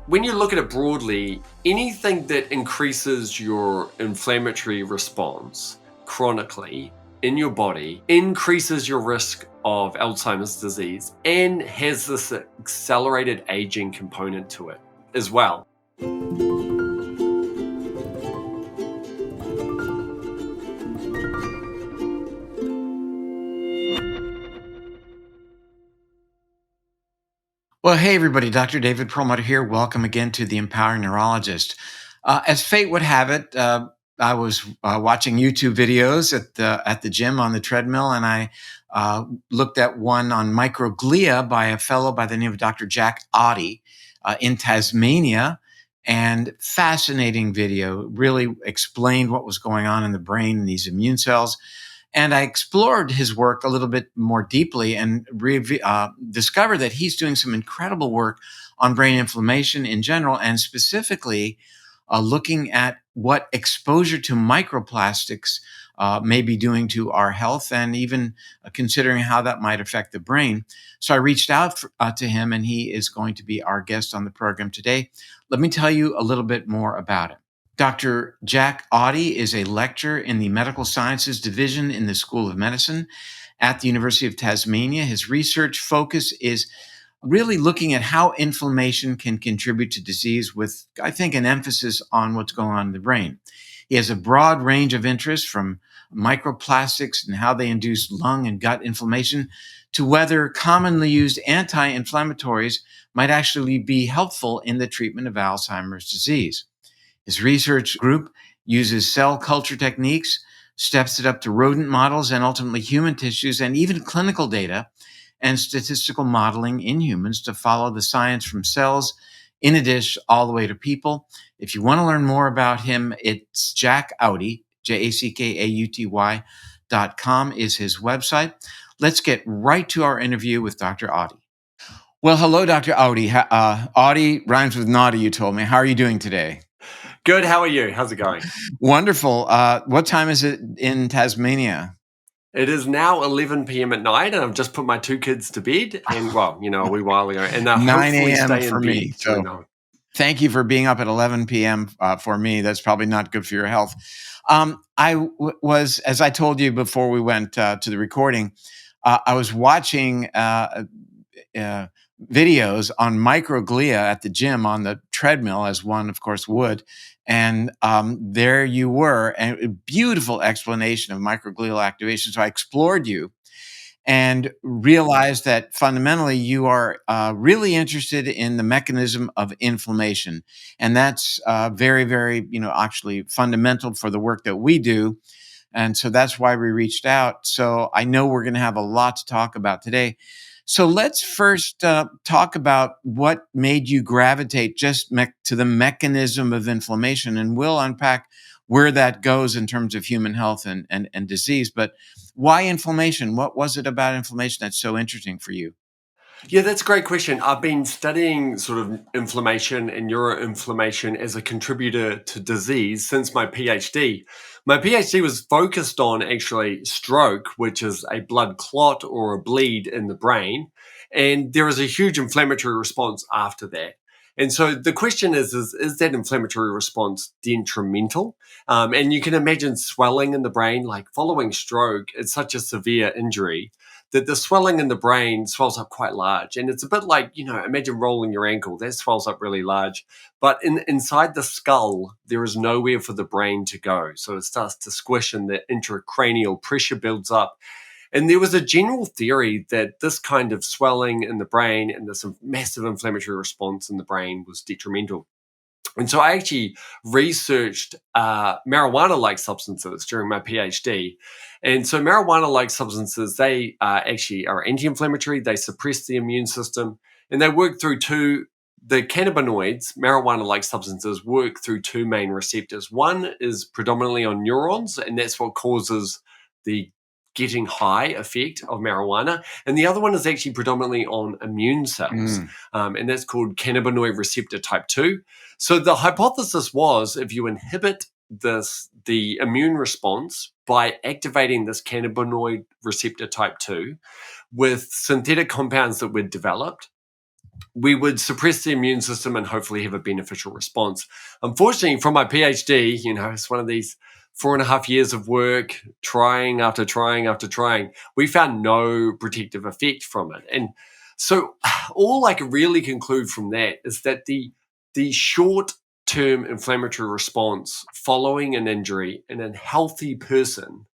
When you look at it broadly, anything that increases your inflammatory response chronically in your body increases your risk of Alzheimer's disease and has this accelerated aging component to it as well. Well, hey, everybody, Dr. David Perlmutter here. Welcome again to The Empowering Neurologist. As fate would have it, I was watching YouTube videos at the gym on the treadmill, and I looked at one on microglia by a fellow by the name of Dr. Jack Auty in Tasmania. And fascinating video, really explained what was going on in the brain and these immune cells. And I explored his work a little bit more deeply and discovered that he's doing some incredible work on brain inflammation in general, and specifically looking at what exposure to microplastics may be doing to our health, and even considering how that might affect the brain. So I reached out to him, and he is going to be our guest on the program today. Let me tell you a little bit more about it. Dr. Jack Auty is a lecturer in the Medical Sciences Division in the School of Medicine at the University of Tasmania. His research focus is really looking at how inflammation can contribute to disease with, I think, an emphasis on what's going on in the brain. He has a broad range of interests, from microplastics and how they induce lung and gut inflammation to whether commonly used anti-inflammatories might actually be helpful in the treatment of Alzheimer's disease. His research group uses cell culture techniques, steps it up to rodent models and ultimately human tissues, and even clinical data and statistical modeling in humans to follow the science from cells in a dish all the way to people. If you want to learn more about him, it's Jack Auty, JACKAUTY.com is his website. Let's get right to our interview with Dr. Auty. Well, hello, Dr. Auty. Auty rhymes with naughty, you told me. How are you doing today? Good. How are you? How's it going? Wonderful. What time is it in Tasmania? It is now 11 p.m. at night, and I've just put my two kids to bed, and a wee while ago, and they'll 9 hopefully a.m. stay for in me. bed. So thank you for being up at 11 p.m. For me. That's probably not good for your health. I was, as I told you before we went to the recording, I was watching videos on microglia at the gym on the treadmill, as one, of course, would. And there you were, and a beautiful explanation of microglial activation. So I explored you and realized that fundamentally you are really interested in the mechanism of inflammation. And that's very, very, actually fundamental for the work that we do. And so that's why we reached out. So I know we're going to have a lot to talk about today. So let's first talk about what made you gravitate just to the mechanism of inflammation, and we'll unpack where that goes in terms of human health and disease. But why inflammation? What was it about inflammation that's so interesting for you? Yeah, that's a great question. I've been studying sort of inflammation and neuroinflammation as a contributor to disease since my PhD. My PhD was focused on actually stroke, which is a blood clot or a bleed in the brain. And there is a huge inflammatory response after that. And so the question is that inflammatory response detrimental? And you can imagine swelling in the brain, like following stroke, it's such a severe injury that the swelling in the brain swells up quite large. And it's a bit like, imagine rolling your ankle, that swells up really large. But inside the skull, there is nowhere for the brain to go. So it starts to squish and the intracranial pressure builds up. And there was a general theory that this kind of swelling in the brain and this massive inflammatory response in the brain was detrimental. And so I actually researched marijuana-like substances during my PhD. And so marijuana-like substances, they actually are anti-inflammatory. They suppress the immune system. And they work through the cannabinoids, marijuana-like substances, work through two main receptors. One is predominantly on neurons, and that's what causes the getting high effect of marijuana. And the other one is actually predominantly on immune cells. And that's called cannabinoid receptor type 2. So the hypothesis was if you inhibit the immune response by activating this cannabinoid receptor type 2 with synthetic compounds that were developed, we would suppress the immune system and hopefully have a beneficial response. Unfortunately, from my PhD, it's one of these 4.5 years of work, trying after trying after trying, we found no protective effect from it. And so all I can really conclude from that is that the short-term inflammatory response following an injury in a healthy person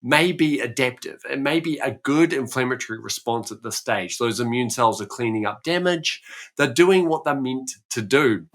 may be adaptive. It may be a good inflammatory response at this stage. Those immune cells are cleaning up damage. They're doing what they're meant to do.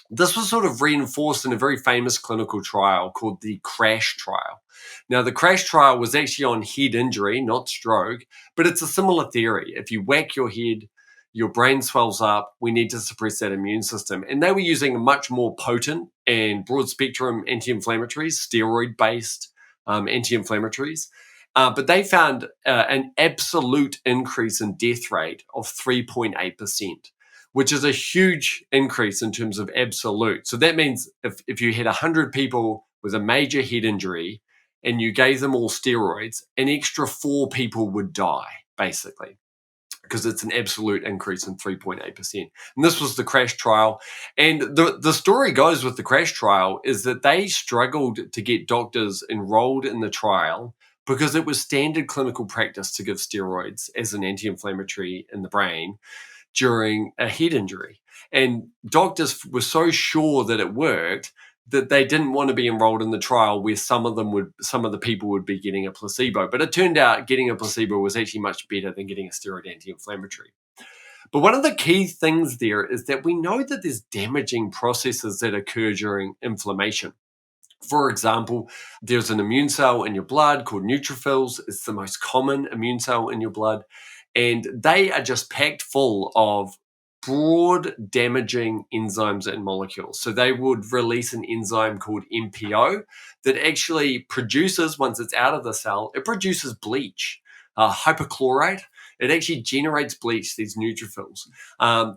This was sort of reinforced in a very famous clinical trial called the CRASH trial. Now, the CRASH trial was actually on head injury, not stroke, but it's a similar theory. If you whack your head, your brain swells up, we need to suppress that immune system. And they were using much more potent and broad spectrum anti-inflammatories, steroid-based anti-inflammatories. But they found an absolute increase in death rate of 3.8%, which is a huge increase in terms of absolute. So that means if you had 100 people with a major head injury and you gave them all steroids, an extra 4 people would die, basically, because it's an absolute increase in 3.8%. And this was the CRASH trial. And the story goes with the CRASH trial is that they struggled to get doctors enrolled in the trial because it was standard clinical practice to give steroids as an anti-inflammatory in the brain during a head injury. And doctors were so sure that it worked that they didn't want to be enrolled in the trial where some of the people would be getting a placebo. But it turned out getting a placebo was actually much better than getting a steroid anti-inflammatory. But one of the key things there is that we know that there's damaging processes that occur during inflammation. For example, there's an immune cell in your blood called neutrophils. It's the most common immune cell in your blood. And they are just packed full of broad damaging enzymes and molecules. So they would release an enzyme called MPO that actually produces, once it's out of the cell, it produces bleach, hypochlorite. It actually generates bleach, these neutrophils.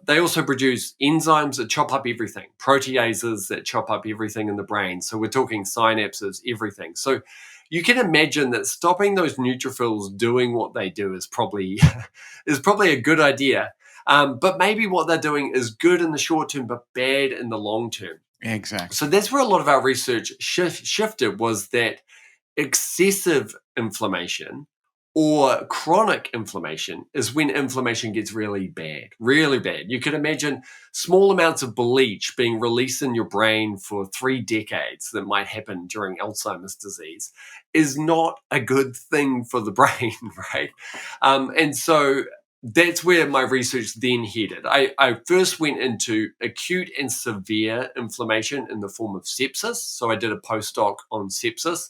They also produce enzymes that chop up everything, proteases that chop up everything in the brain. So we're talking synapses, everything. So you can imagine that stopping those neutrophils doing what they do is probably a good idea. But maybe what they're doing is good in the short term, but bad in the long term. Exactly. So that's where a lot of our research shifted, was that excessive inflammation or chronic inflammation is when inflammation gets really bad, really bad. You could imagine small amounts of bleach being released in your brain for 3 decades that might happen during Alzheimer's disease is not a good thing for the brain, right? And so that's where my research then headed. I first went into acute and severe inflammation in the form of sepsis. So I did a postdoc on sepsis.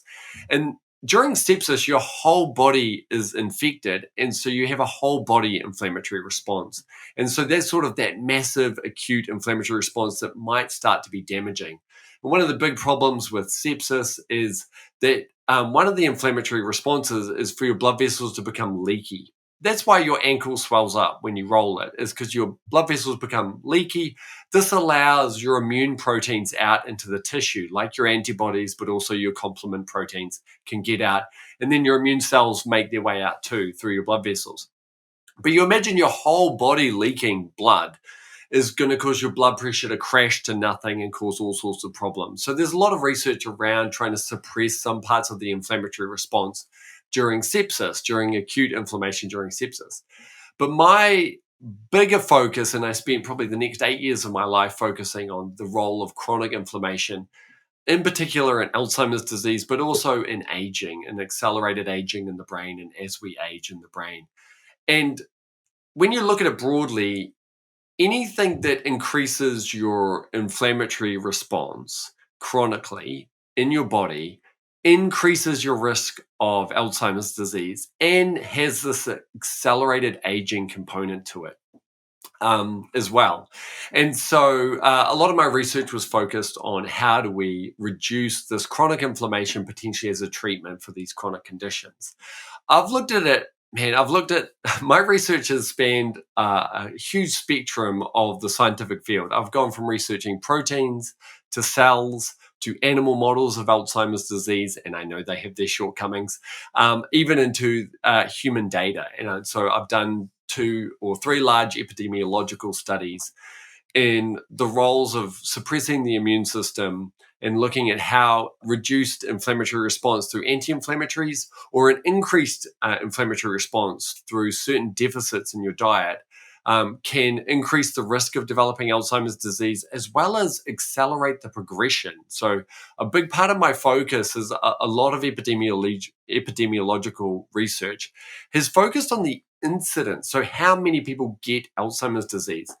And during sepsis, your whole body is infected. And so you have a whole body inflammatory response. And so that's sort of that massive acute inflammatory response that might start to be damaging. And one of the big problems with sepsis is that one of the inflammatory responses is for your blood vessels to become leaky. That's why your ankle swells up when you roll it, is because your blood vessels become leaky. This allows your immune proteins out into the tissue, like your antibodies, but also your complement proteins can get out. And then your immune cells make their way out too through your blood vessels. But you imagine your whole body leaking blood is going to cause your blood pressure to crash to nothing and cause all sorts of problems. So there's a lot of research around trying to suppress some parts of the inflammatory response during sepsis, during acute inflammation during sepsis. But my bigger focus, and I spent probably the next 8 years of my life focusing on the role of chronic inflammation, in particular in Alzheimer's disease, but also in aging and accelerated aging in the brain and as we age in the brain. And when you look at it broadly, anything that increases your inflammatory response chronically in your body increases your risk of Alzheimer's disease and has this accelerated aging component to it as well. And so a lot of my research was focused on how do we reduce this chronic inflammation potentially as a treatment for these chronic conditions. I've looked at it, man, my research has spanned a huge spectrum of the scientific field. I've gone from researching proteins to cells to animal models of Alzheimer's disease, and I know they have their shortcomings, even into human data. And so I've done 2 or 3 large epidemiological studies in the roles of suppressing the immune system and looking at how reduced inflammatory response through anti-inflammatories or an increased inflammatory response through certain deficits in your diet can increase the risk of developing Alzheimer's disease as well as accelerate the progression. So a big part of my focus is a lot of epidemiological research has focused on the incidence, so how many people get Alzheimer's disease.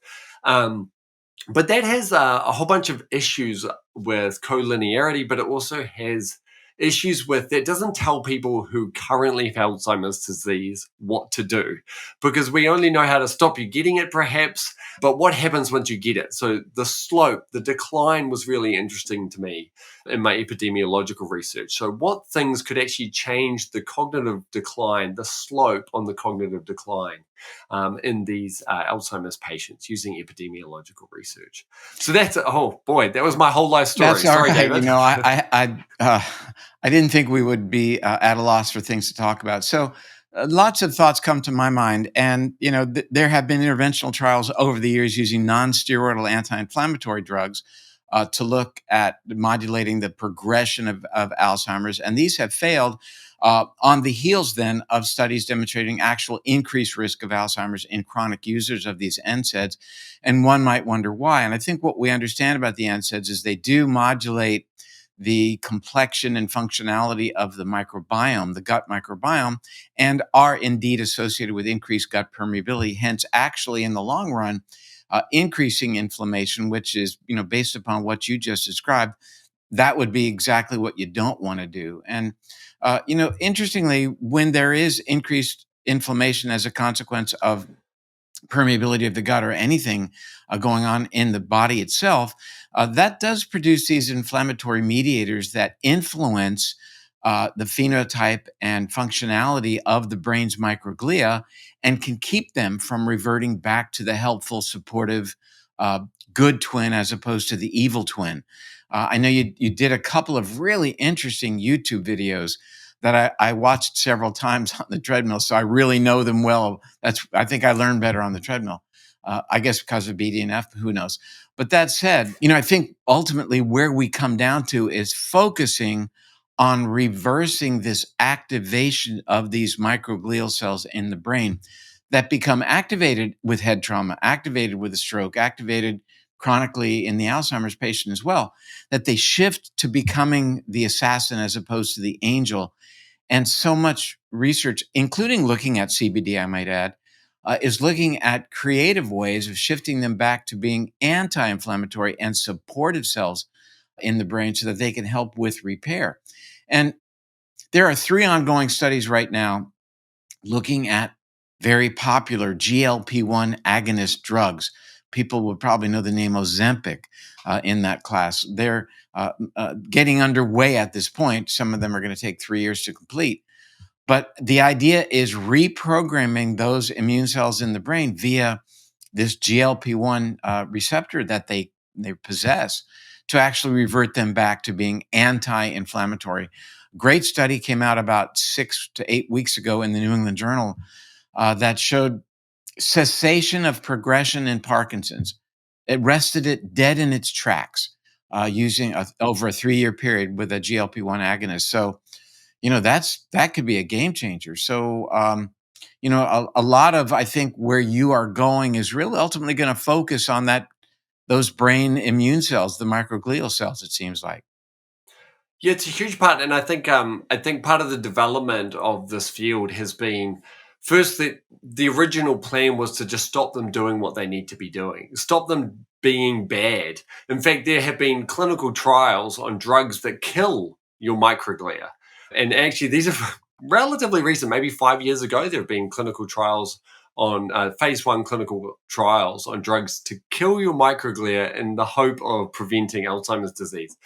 But that has a whole bunch of issues with collinearity, but it also has issues with it doesn't tell people who currently have Alzheimer's disease what to do, because we only know how to stop you getting it perhaps, but what happens once you get it? So the slope, the decline was really interesting to me in my epidemiological research. So what things could actually change the cognitive decline, the slope on the cognitive decline in these Alzheimer's patients using epidemiological research. So that's, oh boy, that was my whole life story. That's all Sorry, right. David. I didn't think we would be at a loss for things to talk about. So lots of thoughts come to my mind. And, there have been interventional trials over the years using non-steroidal anti-inflammatory drugs to look at modulating the progression of Alzheimer's. And these have failed on the heels then of studies demonstrating actual increased risk of Alzheimer's in chronic users of these NSAIDs. And one might wonder why. And I think what we understand about the NSAIDs is they do modulate the complexion and functionality of the microbiome, the gut microbiome, and are indeed associated with increased gut permeability. Hence, actually, in the long run, increasing inflammation, which is, based upon what you just described, that would be exactly what you don't want to do. And, interestingly, when there is increased inflammation as a consequence of permeability of the gut or anything going on in the body itself, that does produce these inflammatory mediators that influence the phenotype and functionality of the brain's microglia and can keep them from reverting back to the helpful, supportive, good twin as opposed to the evil twin. I know you did a couple of really interesting YouTube videos that I watched several times on the treadmill, so I really know them well. I think I learned better on the treadmill. I guess because of BDNF, who knows? But that said, I think ultimately where we come down to is focusing on reversing this activation of these microglial cells in the brain that become activated with head trauma, activated with a stroke, activated chronically in the Alzheimer's patient as well, that they shift to becoming the assassin as opposed to the angel. And so much research, including looking at CBD, I might add, is looking at creative ways of shifting them back to being anti-inflammatory and supportive cells in the brain so that they can help with repair. And there are 3 ongoing studies right now looking at very popular GLP-1 agonist drugs. People would probably know the name Ozempic in that class. They're getting underway at this point. Some of them are going to take 3 years to complete. But the idea is reprogramming those immune cells in the brain via this GLP-1 receptor that they possess to actually revert them back to being anti-inflammatory. Great study came out about 6 to 8 weeks ago in the New England Journal that showed cessation of progression in Parkinson's. It rested it dead in its tracks using over a 3-year period with a GLP-1 agonist. So, that could be a game changer. So, a lot of, I think, where you are going is really ultimately going to focus on those brain immune cells, the microglial cells, it seems like. Yeah, it's a huge part, and I think part of the development of this field has been first that the original plan was to just stop them doing what they need to be doing, stop them being bad. In fact, there have been clinical trials on drugs that kill your microglia, and actually these are relatively recent. Maybe 5 years ago, there have been clinical trials on phase 1 clinical trials on drugs to kill your microglia in the hope of preventing Alzheimer's disease.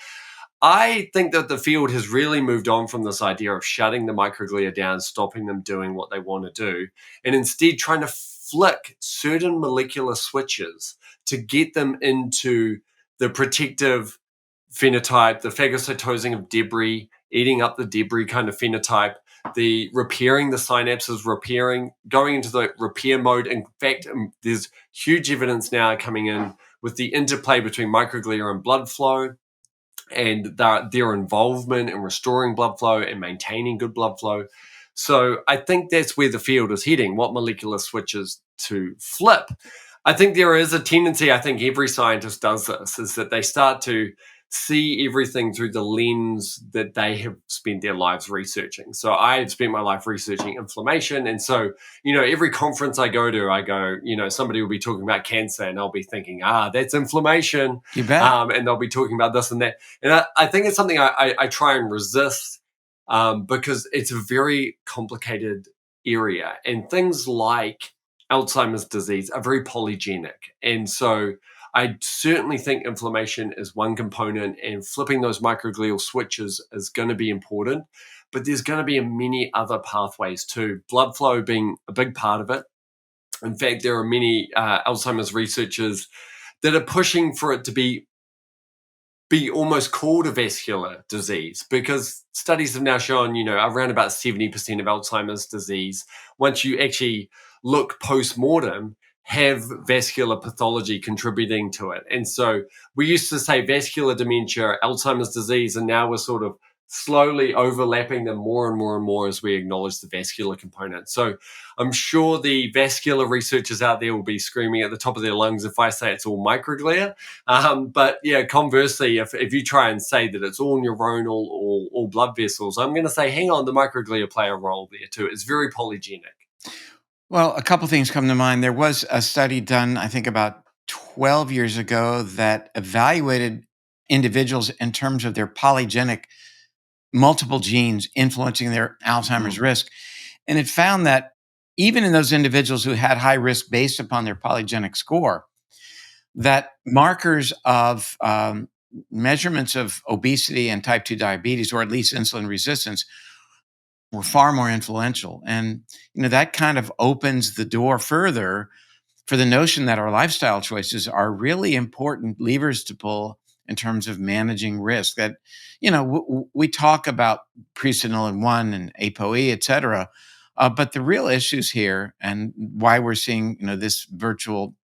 I think that the field has really moved on from this idea of shutting the microglia down, stopping them doing what they want to do, and instead trying to flick certain molecular switches to get them into the protective phenotype, the phagocytosing of debris, eating up the debris kind of phenotype, the repairing the synapses, going into the repair mode. In fact, there's huge evidence now coming in with the interplay between microglia and blood flow, and their involvement in restoring blood flow and maintaining good blood flow. So I think that's where the field is heading, what molecular switches to flip. I think there is a tendency, I think every scientist does this, is that they start to see everything through the lens that they have spent their lives researching. So I've spent my life researching inflammation. And so, every conference I go to, somebody will be talking about cancer and I'll be thinking, that's inflammation. You bet. And they'll be talking about this and that. And I think it's something I try and resist because it's a very complicated area. And things like Alzheimer's disease are very polygenic. And so I certainly think inflammation is one component, and flipping those microglial switches is going to be important. But there's going to be many other pathways too, blood flow being a big part of it. In fact, there are many Alzheimer's researchers that are pushing for it to be almost called a vascular disease, because studies have now shown, around about 70% of Alzheimer's disease, once you actually look post-mortem, have vascular pathology contributing to it. And so we used to say vascular dementia, Alzheimer's disease, and now we're sort of slowly overlapping them more and more and more as we acknowledge the vascular component. So I'm sure the vascular researchers out there will be screaming at the top of their lungs if I say it's all microglia. But yeah, conversely, if you try and say that it's all neuronal or all blood vessels, I'm going to say, hang on, the microglia play a role there too. It's very polygenic. Well, a couple things come to mind. There was a study done, I think, about 12 years ago that evaluated individuals in terms of their polygenic multiple genes influencing their Alzheimer's risk. And it found that even in those individuals who had high risk based upon their polygenic score, that markers of measurements of obesity and type 2 diabetes, or at least insulin resistance, were far more influential. And, that kind of opens the door further for the notion that our lifestyle choices are really important levers to pull in terms of managing risk. That, we talk about presenilin 1 and ApoE, et cetera, but the real issues here, and why we're seeing, this virtual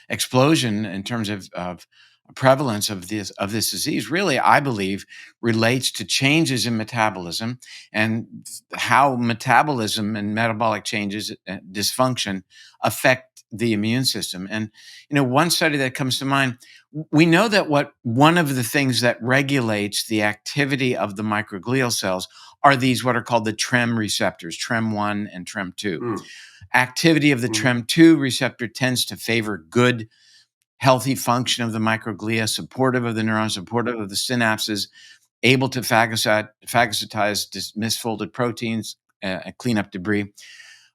explosion in terms of prevalence of this disease, really, I believe, relates to changes in metabolism and how metabolism and metabolic changes, dysfunction, affect the immune system. And one study that comes to mind, we know that one of the things that regulates the activity of the microglial cells are these what are called the TREM receptors, TREM1 and TREM2. Activity of the TREM2 receptor tends to favor good, healthy function of the microglia, supportive of the neurons, supportive of the synapses, able to phagocytize misfolded proteins, clean up debris.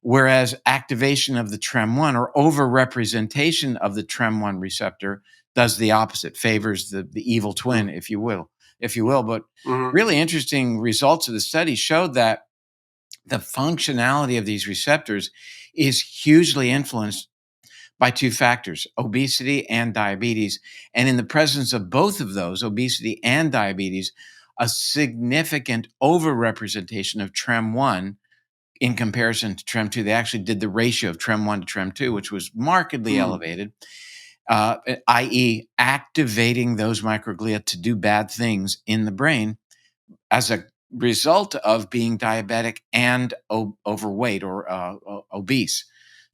Whereas activation of the TREM1, or overrepresentation of the TREM1 receptor, does the opposite, favors the evil twin, if you will. But really interesting results of the study showed that the functionality of these receptors is hugely influenced by two factors, obesity and diabetes. And in the presence of both of those, obesity and diabetes, a significant overrepresentation of TREM1 in comparison to TREM2. They actually did the ratio of TREM1 to TREM2, which was markedly elevated, i.e. activating those microglia to do bad things in the brain as a result of being diabetic and overweight or obese.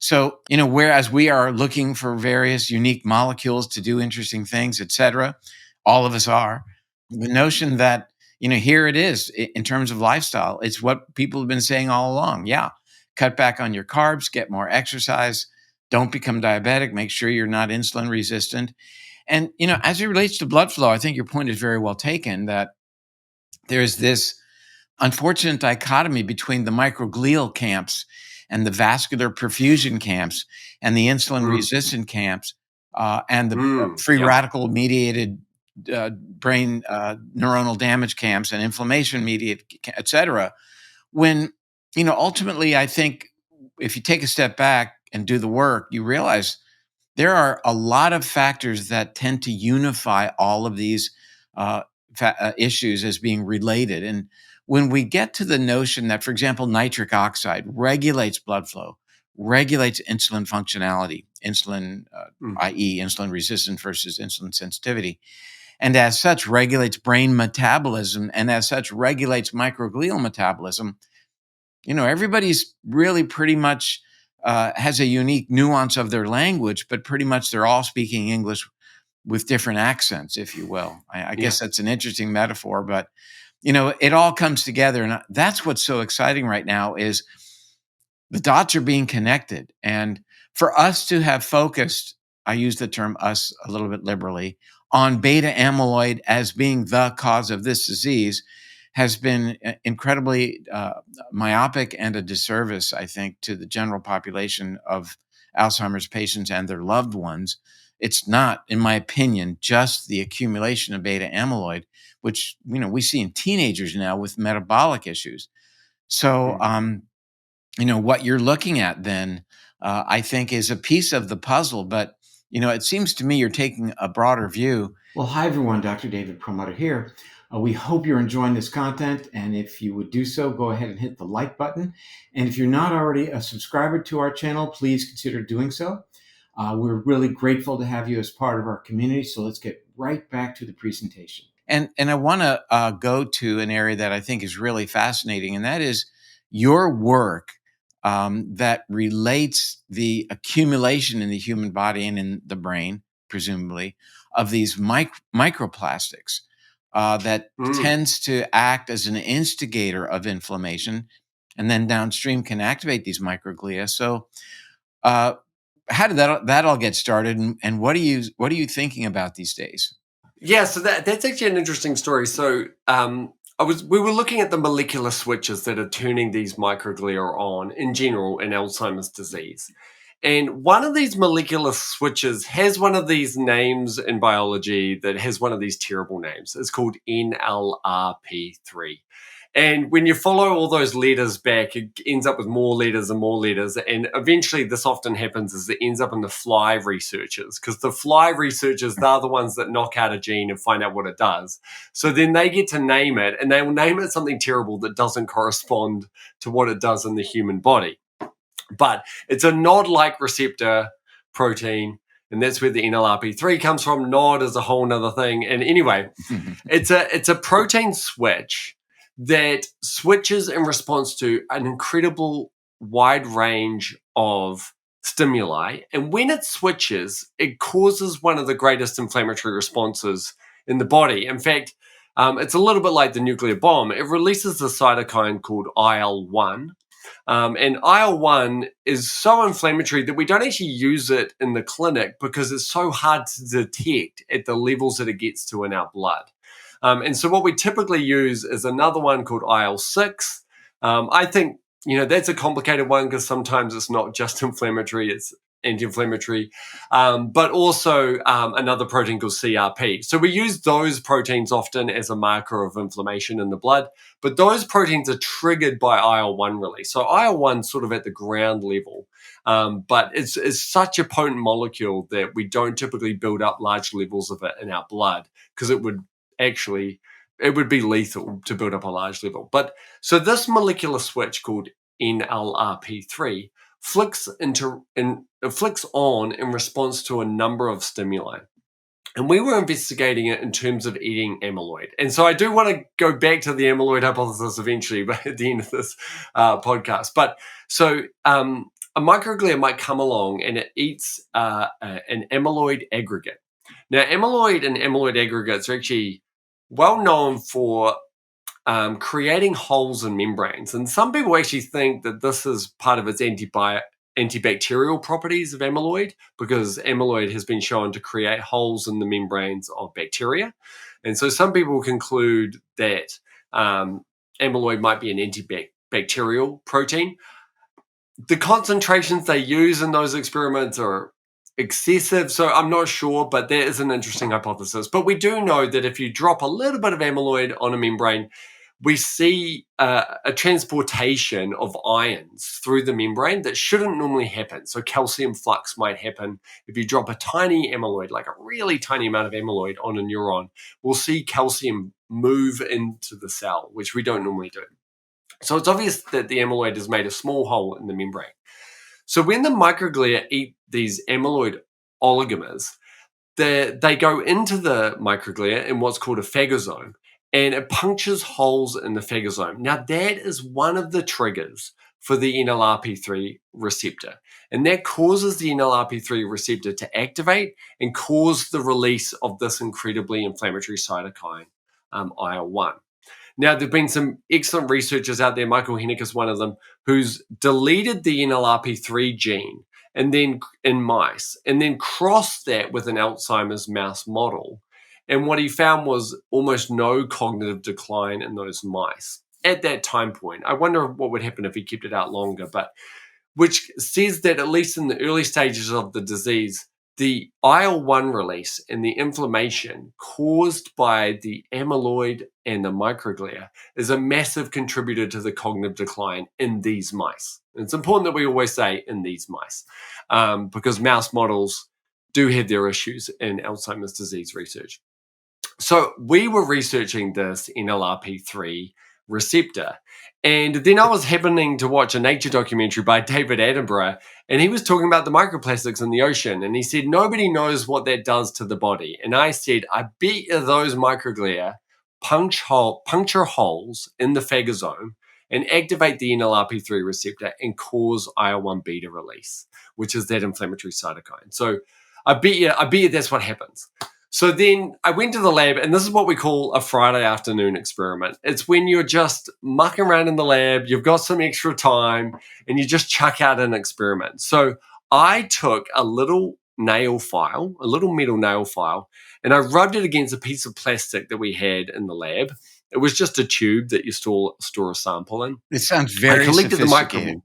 So, whereas we are looking for various unique molecules to do interesting things, et cetera, all of us are, the notion that, here it is in terms of lifestyle, it's what people have been saying all along. Yeah, cut back on your carbs, get more exercise, don't become diabetic, make sure you're not insulin resistant. And, as it relates to blood flow, I think your point is very well taken, that there's this unfortunate dichotomy between the microglial camps and the vascular perfusion camps and the insulin resistant camps and the free radical mediated brain neuronal damage camps and inflammation mediated, et cetera. When, ultimately, I think if you take a step back and do the work, you realize there are a lot of factors that tend to unify all of these issues as being related. And when we get to the notion that, for example, nitric oxide regulates blood flow, regulates insulin functionality, i.e., insulin resistance versus insulin sensitivity, and as such regulates brain metabolism, and as such regulates microglial metabolism, everybody's really pretty much has a unique nuance of their language, but pretty much they're all speaking English with different accents, if you will. I guess that's an interesting metaphor, but it all comes together. And that's what's so exciting right now is the dots are being connected. And for us to have focused, I use the term us a little bit liberally, on beta amyloid as being the cause of this disease has been incredibly myopic and a disservice, I think, to the general population of Alzheimer's patients and their loved ones. It's not, in my opinion, just the accumulation of beta amyloid, which we see in teenagers now with metabolic issues. So, what you're looking at then, I think, is a piece of the puzzle. But it seems to me you're taking a broader view. Well, hi everyone, Dr. David Perlmutter here. We hope you're enjoying this content, and if you would do so, go ahead and hit the like button. And if you're not already a subscriber to our channel, please consider doing so. We're really grateful to have you as part of our community. So let's get right back to the presentation. And I want to go to an area that I think is really fascinating, and that is your work that relates the accumulation in the human body and in the brain, presumably, of these microplastics that tends to act as an instigator of inflammation, and then downstream can activate these microglia. So, how did that all get started, and what are you thinking about these days? Yeah, so that's actually an interesting story. So we were looking at the molecular switches that are turning these microglia on in general in Alzheimer's disease. And one of these molecular switches has one of these names in biology that has one of these terrible names. It's called NLRP3. And when you follow all those letters back, it ends up with more letters and more letters. And eventually this often happens is it ends up in the fly researchers, because the fly researchers, they're the ones that knock out a gene and find out what it does. So then they get to name it, and they will name it something terrible that doesn't correspond to what it does in the human body. But it's a nod-like receptor protein, and that's where the NLRP3 comes from. Nod is a whole nother thing. And anyway, it's a protein switch that switches in response to an incredible wide range of stimuli. And when it switches, it causes one of the greatest inflammatory responses in the body. In fact, it's a little bit like the nuclear bomb. It releases a cytokine called IL-1. And IL-1 is so inflammatory that we don't actually use it in the clinic because it's so hard to detect at the levels that it gets to in our blood. And so what we typically use is another one called IL-6. I think, that's a complicated one because sometimes it's not just inflammatory, it's anti-inflammatory, but also another protein called CRP. So we use those proteins often as a marker of inflammation in the blood, but those proteins are triggered by IL-1 release. So IL-1 sort of at the ground level, but it's such a potent molecule that we don't typically build up large levels of it in our blood because it would be lethal to build up a large level. But so this molecular switch called NLRP3 flicks on in response to a number of stimuli. And we were investigating it in terms of eating amyloid. And so I do want to go back to the amyloid hypothesis eventually, but at the end of this podcast. But so a microglia might come along and it eats an amyloid aggregate. Now, amyloid and amyloid aggregates are actually well known for creating holes in membranes. And some people actually think that this is part of its antibacterial properties of amyloid, because amyloid has been shown to create holes in the membranes of bacteria. And so some people conclude that amyloid might be an antibacterial protein. The concentrations they use in those experiments are excessive, so I'm not sure, but there is an interesting hypothesis. But we do know that if you drop a little bit of amyloid on a membrane, we see a transportation of ions through the membrane that shouldn't normally happen. So calcium flux might happen. If you drop a tiny amyloid, like a really tiny amount of amyloid on a neuron, we'll see calcium move into the cell, which we don't normally do. So it's obvious that the amyloid has made a small hole in the membrane. So when the microglia eat these amyloid oligomers, they go into the microglia in what's called a phagosome, and it punctures holes in the phagosome. Now, that is one of the triggers for the NLRP3 receptor, and that causes the NLRP3 receptor to activate and cause the release of this incredibly inflammatory cytokine, IL-1. Now, there have been some excellent researchers out there, Michael Hennick is one of them, who's deleted the NLRP3 gene and then in mice, and then crossed that with an Alzheimer's mouse model. And what he found was almost no cognitive decline in those mice at that time point. I wonder what would happen if he kept it out longer, but which says that at least in the early stages of the disease, the IL-1 release and the inflammation caused by the amyloid and the microglia is a massive contributor to the cognitive decline in these mice. And it's important that we always say in these mice, because mouse models do have their issues in Alzheimer's disease research. So we were researching this NLRP3 receptor. And then I was happening to watch a nature documentary by David Attenborough, and he was talking about the microplastics in the ocean. And he said, nobody knows what that does to the body. And I said, I bet you those microglia puncture holes in the phagosome and activate the NLRP3 receptor and cause IL-1 beta release, which is that inflammatory cytokine. So I bet you that's what happens. So then I went to the lab, and this is what we call a Friday afternoon experiment. It's when you're just mucking around in the lab, you've got some extra time, and you just chuck out an experiment. So I took a little nail file, a little metal nail file, and I rubbed it against a piece of plastic that we had in the lab. It was just a tube that you store a sample in. It sounds very sophisticated.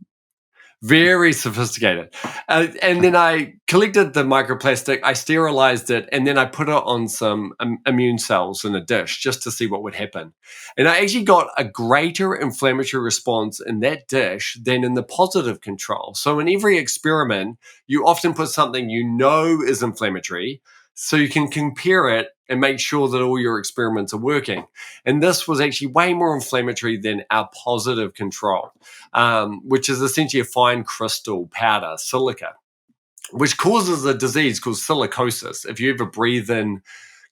Very sophisticated. And then I collected the microplastic, I sterilized it, and then I put it on some immune cells in a dish just to see what would happen. And I actually got a greater inflammatory response in that dish than in the positive control. So in every experiment, you often put something you know is inflammatory so you can compare it and make sure that all your experiments are working. And this was actually way more inflammatory than our positive control, which is essentially a fine crystal powder, silica, which causes a disease called silicosis. If you ever breathe in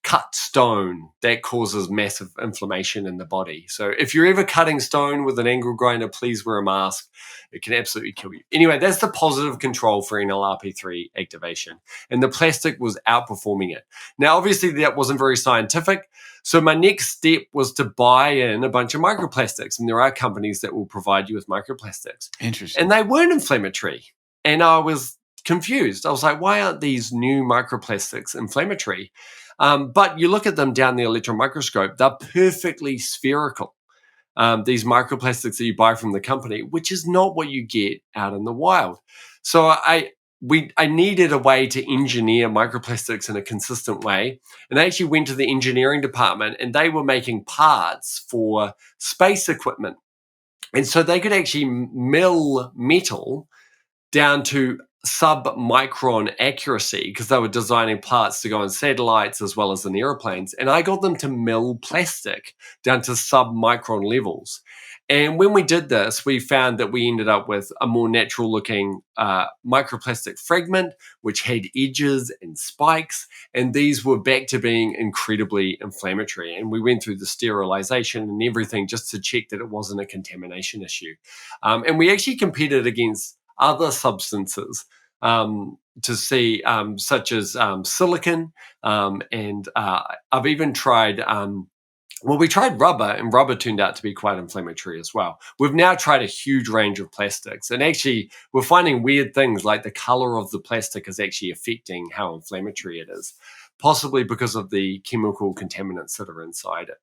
cut stone, that causes massive inflammation in the body. So if you're ever cutting stone with an angle grinder, please wear a mask. It can absolutely kill you. Anyway, that's the positive control for NLRP3 activation. And the plastic was outperforming it. Now, obviously, that wasn't very scientific. So my next step was to buy in a bunch of microplastics. And there are companies that will provide you with microplastics. Interesting. And they weren't inflammatory. And I was confused. I was like, why aren't these new microplastics inflammatory? But you look at them down the electron microscope, they're perfectly spherical. These microplastics that you buy from the company, which is not what you get out in the wild. So I needed a way to engineer microplastics in a consistent way. And I actually went to the engineering department, and they were making parts for space equipment. And so they could actually mill metal down to sub-micron accuracy because they were designing parts to go on satellites as well as in airplanes. And I got them to mill plastic down to sub-micron levels. And when we did this, we found that we ended up with a more natural-looking microplastic fragment, which had edges and spikes, and these were back to being incredibly inflammatory. And we went through the sterilization and everything just to check that it wasn't a contamination issue. And we actually competed against other substances to see, such as silicon, and I've even tried, we tried rubber, and rubber turned out to be quite inflammatory as well. We've now tried a huge range of plastics, and actually we're finding weird things like the color of the plastic is actually affecting how inflammatory it is, possibly because of the chemical contaminants that are inside it.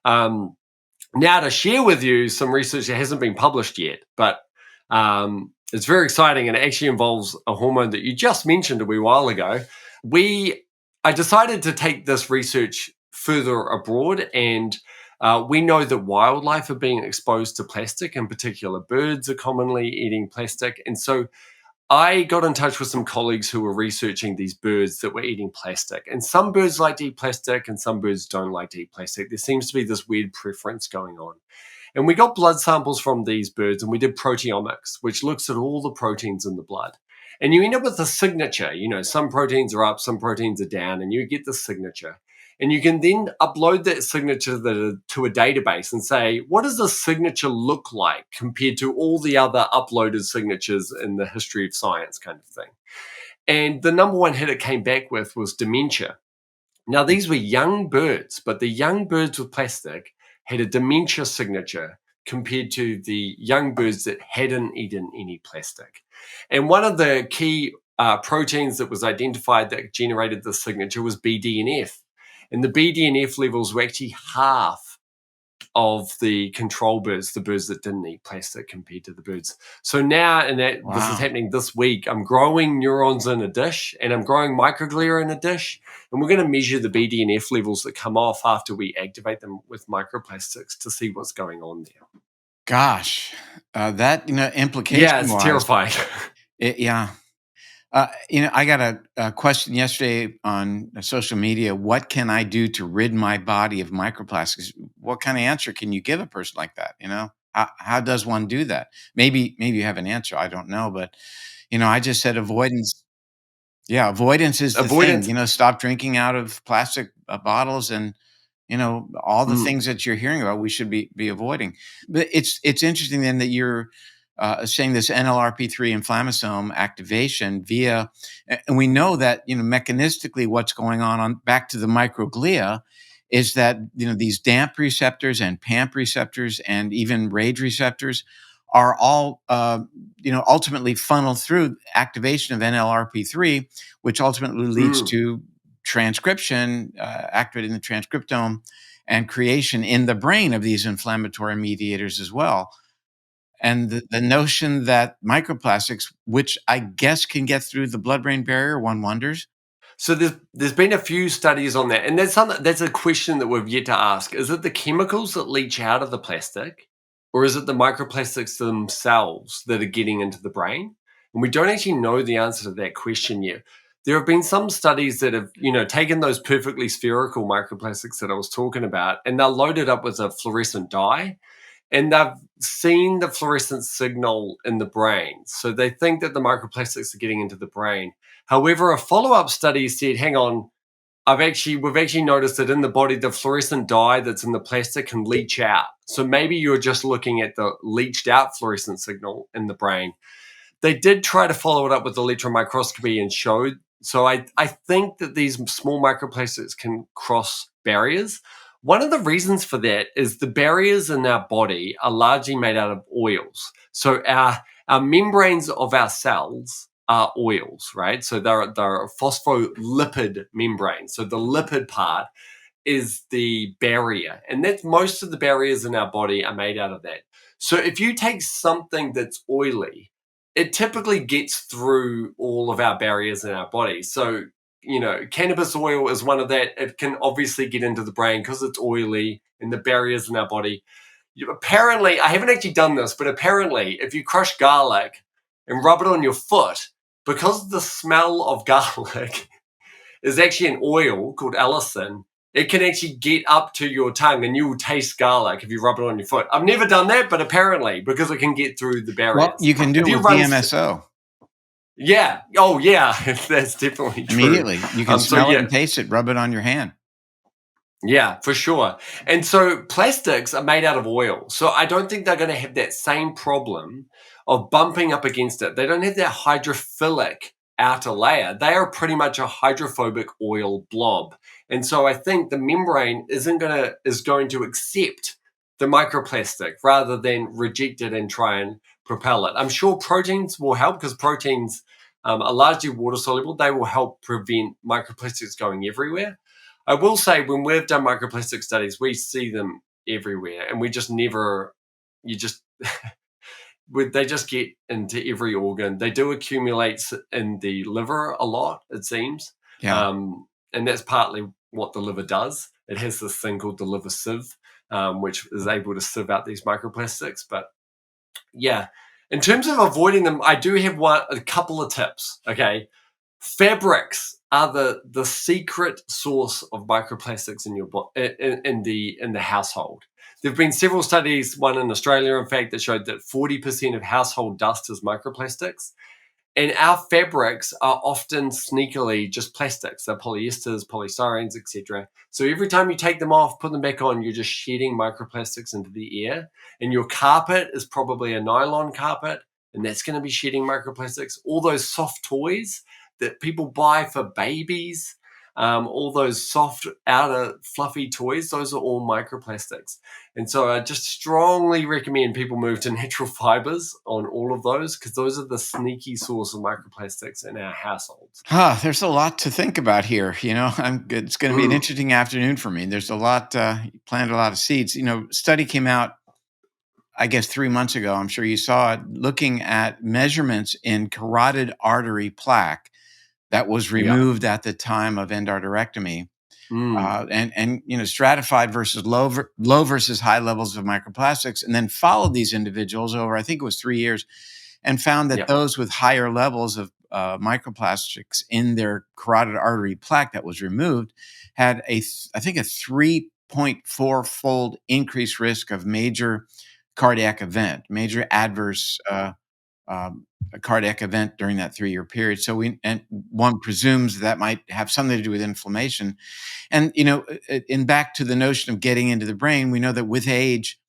Now to share with you some research that hasn't been published yet, but it's very exciting, and it actually involves a hormone that you just mentioned a wee while ago. I decided to take this research further abroad, and we know that wildlife are being exposed to plastic. In particular, birds are commonly eating plastic. And so I got in touch with some colleagues who were researching these birds that were eating plastic. And some birds like to eat plastic and some birds don't like to eat plastic. There seems to be this weird preference going on. And we got blood samples from these birds and we did proteomics, which looks at all the proteins in the blood. And you end up with a signature. Some proteins are up, some proteins are down, and you get the signature. And you can then upload that signature to a database and say, what does the signature look like compared to all the other uploaded signatures in the history of science kind of thing? And the number one hit it came back with was dementia. Now, these were young birds, but the young birds with plastic had a dementia signature compared to the young birds that hadn't eaten any plastic. And one of the key proteins that was identified that generated the signature was BDNF. And the BDNF levels were actually half of the control birds, the birds that didn't eat plastic compared to the birds. So now, this is happening this week, I'm growing neurons in a dish and I'm growing microglia in a dish. And we're going to measure the BDNF levels that come off after we activate them with microplastics to see what's going on there. Gosh, that Yeah, implication it's wise, terrifying. yeah. I got a question yesterday on social media. What can I do to rid my body of microplastics? What kind of answer can you give a person like that? How does one do that? Maybe you have an answer. I don't know, but I just said avoidance. Yeah, avoidance is the thing. Avoidance. Stop drinking out of plastic bottles, and all the Mm. things that you're hearing about, we should be avoiding. But it's interesting then that you're saying this NLRP3 inflammasome activation via, and we know that mechanistically what's going on back to the microglia is that these DAMP receptors and PAMP receptors and even RAGE receptors are all ultimately funneled through activation of NLRP3, which ultimately leads Mm. to transcription, activating the transcriptome and creation in the brain of these inflammatory mediators as well. And the notion that microplastics, which I guess can get through the blood-brain barrier, one wonders. So there's been a few studies on that, and that's a question that we've yet to ask. Is it the chemicals that leach out of the plastic, or is it the microplastics themselves that are getting into the brain? And we don't actually know the answer to that question yet. There have been some studies that have, taken those perfectly spherical microplastics that I was talking about, and they're loaded up with a fluorescent dye, and they've seen the fluorescent signal in the brain. So they think that the microplastics are getting into the brain. However, a follow-up study said, hang on, we've actually noticed that in the body, the fluorescent dye that's in the plastic can leach out. So maybe you're just looking at the leached out fluorescent signal in the brain. They did try to follow it up with electron microscopy and showed. So I think that these small microplastics can cross barriers. One of the reasons for that is the barriers in our body are largely made out of oils. So our membranes of our cells are oils, right? So they're phospholipid membranes. So the lipid part is the barrier, and that's most of the barriers in our body are made out of that. So if you take something that's oily, it typically gets through all of our barriers in our body. So, cannabis oil is one of that. It can obviously get into the brain because it's oily and the barriers in our body. Apparently, I haven't actually done this, but apparently, if you crush garlic and rub it on your foot, because the smell of garlic is actually an oil called allicin, it can actually get up to your tongue and you will taste garlic if you rub it on your foot. I've never done that, but apparently, because it can get through the barriers. Well, you can do If it you with run, DMSO. yeah, oh yeah, that's definitely true. Immediately. You can So smell it yeah, and taste it, rub it on your hand. yeah, for sure. And so plastics are made out of oil. So I don't think they're going to have that same problem of bumping up against it. They don't have that hydrophilic outer layer. They are pretty much a hydrophobic oil blob. And so I think the membrane is going to accept the microplastic rather than reject it and try and propel it. I'm sure proteins will help because proteins are largely water soluble. They will help prevent microplastics going everywhere. I will say when we've done microplastic studies, we see them everywhere, and we just never. You just they just get into every organ. They do accumulate in the liver a lot, it seems, Yeah. and that's partly what the liver does. It has this thing called the liver sieve, which is able to sieve out these microplastics. But yeah, In terms of avoiding them, I do have a couple of tips. Okay, fabrics are the secret source of microplastics in your in the household. There have been several studies, one in Australia, in fact, that showed that 40% of household dust is microplastics. And our fabrics are often sneakily just plastics. They're polyesters, polystyrenes, etc. So every time you take them off, put them back on, you're just shedding microplastics into the air. And your carpet is probably a nylon carpet, and that's going to be shedding microplastics. All those soft toys that people buy for babies, all those soft outer fluffy toys, those are all microplastics. And so I just strongly recommend people move to natural fibers on all of those, because those are the sneaky source of microplastics in our households. There's a lot to think about here. It's going to be an Mm, interesting afternoon for me. There's a lot, you planted a lot of seeds. Study came out, I guess, 3 months ago. I'm sure you saw it, looking at measurements in carotid artery plaque that was yeah. removed at the time of endarterectomy, Mm, and stratified versus low versus high levels of microplastics, and then followed these individuals over, I think it was 3 years, and found that yeah. those with higher levels of microplastics in their carotid artery plaque that was removed had I think a 3.4-fold increased risk of major cardiac event, major adverse a cardiac event during that 3-year period. So one presumes that might have something to do with inflammation. And in back to the notion of getting into the brain, we know that with age,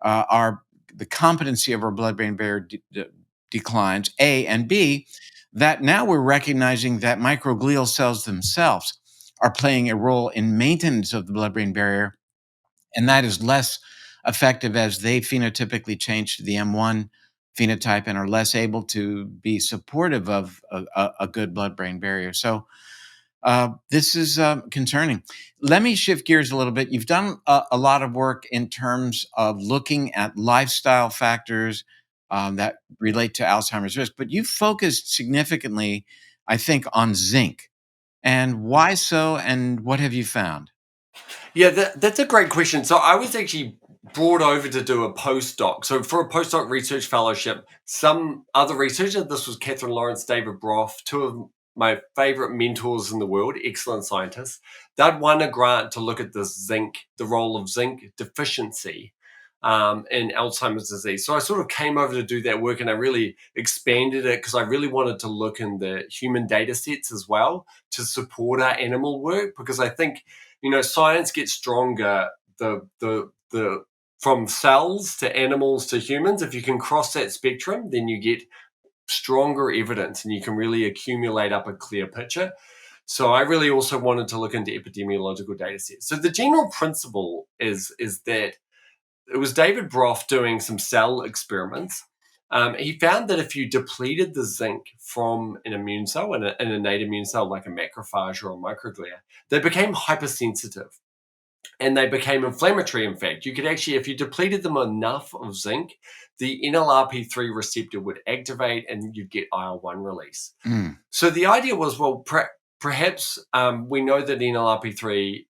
our the competency of our blood-brain barrier declines. A and B, that now we're recognizing that microglial cells themselves are playing a role in maintenance of the blood-brain barrier, and that is less effective as they phenotypically change to the M1 phenotype and are less able to be supportive of a good blood-brain barrier. So this is concerning. Let me shift gears a little bit. You've done a lot of work in terms of looking at lifestyle factors that relate to Alzheimer's risk, but you focused significantly, I think, on zinc. And why so? And what have you found? Yeah, that's a great question. So I was actually brought over to do a postdoc. So for a postdoc research fellowship, some other researchers, this was Catherine Lawrence, David Broff, two of my favorite mentors in the world, excellent scientists. They'd won a grant to look at the role of zinc deficiency in Alzheimer's disease. So I sort of came over to do that work, and I really expanded it because I really wanted to look in the human data sets as well to support our animal work, because I think science gets stronger the from cells to animals to humans. If you can cross that spectrum, then you get stronger evidence and you can really accumulate up a clear picture. So I really also wanted to look into epidemiological data sets. So the general principle is that it was David Broff doing some cell experiments. He found that if you depleted the zinc from an immune cell, an innate immune cell like a macrophage or a microglia, they became hypersensitive and they became inflammatory. In fact, you could actually, if you depleted them enough of zinc, the NLRP3 receptor would activate and you'd get IL-1 release. Mm. So the idea was, well, perhaps we know that NLRP3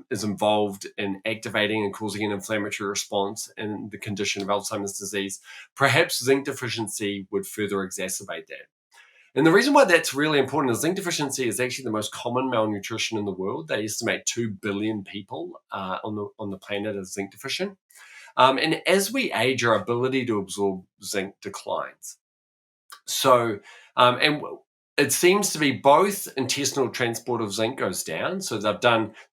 is involved in activating and causing an inflammatory response in the condition of Alzheimer's disease. Perhaps zinc deficiency would further exacerbate that. And the reason why that's really important is zinc deficiency is actually the most common malnutrition in the world. They estimate 2 billion people on the planet as zinc deficient. And as we age, our ability to absorb zinc declines. So, and it seems to be both intestinal transport of zinc goes down. So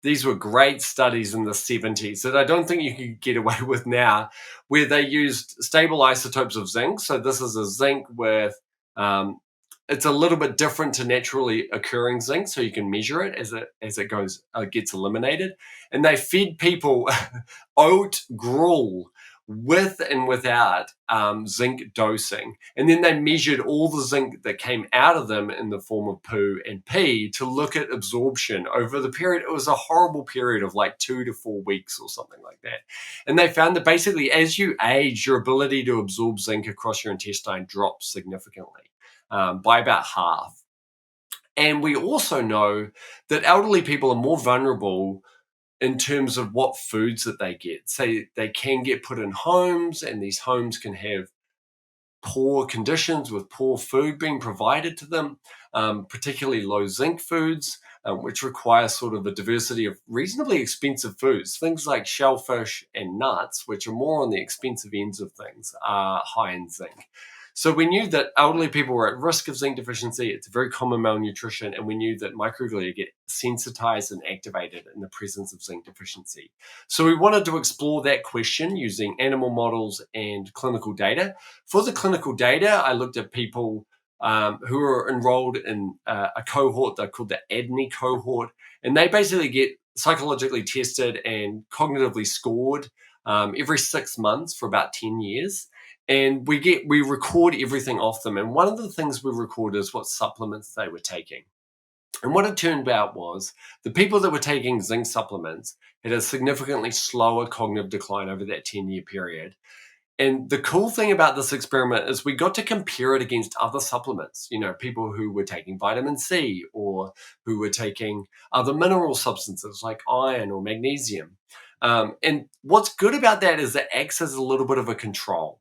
these were great studies in the 70s that I don't think you could get away with now, where they used stable isotopes of zinc. So this is a zinc with, it's a little bit different to naturally occurring zinc. So you can measure it as it goes, gets eliminated. And they fed people oat gruel with and without zinc dosing. And then they measured all the zinc that came out of them in the form of poo and pee to look at absorption over the period. It was a horrible period of like 2 to 4 weeks or something like that. And they found that basically as you age, your ability to absorb zinc across your intestine drops significantly by about half. And we also know that elderly people are more vulnerable in terms of what foods that they get. Say they can get put in homes, and these homes can have poor conditions, with poor food being provided to them, particularly low zinc foods, which require sort of a diversity of reasonably expensive foods. Things like shellfish and nuts, which are more on the expensive ends of things, are high in zinc. So we knew that elderly people were at risk of zinc deficiency. It's a very common malnutrition, and we knew that microglia get sensitized and activated in the presence of zinc deficiency. So we wanted to explore that question using animal models and clinical data. For the clinical data, I looked at people who are enrolled in a cohort they're called the ADNI cohort, and they basically get psychologically tested and cognitively scored every 6 months for about 10 years. And we record everything off them. And one of the things we record is what supplements they were taking. And what it turned out was the people that were taking zinc supplements had a significantly slower cognitive decline over that 10-year period. And the cool thing about this experiment is we got to compare it against other supplements, people who were taking vitamin C or who were taking other mineral substances like iron or magnesium. And what's good about that is it acts as a little bit of a control.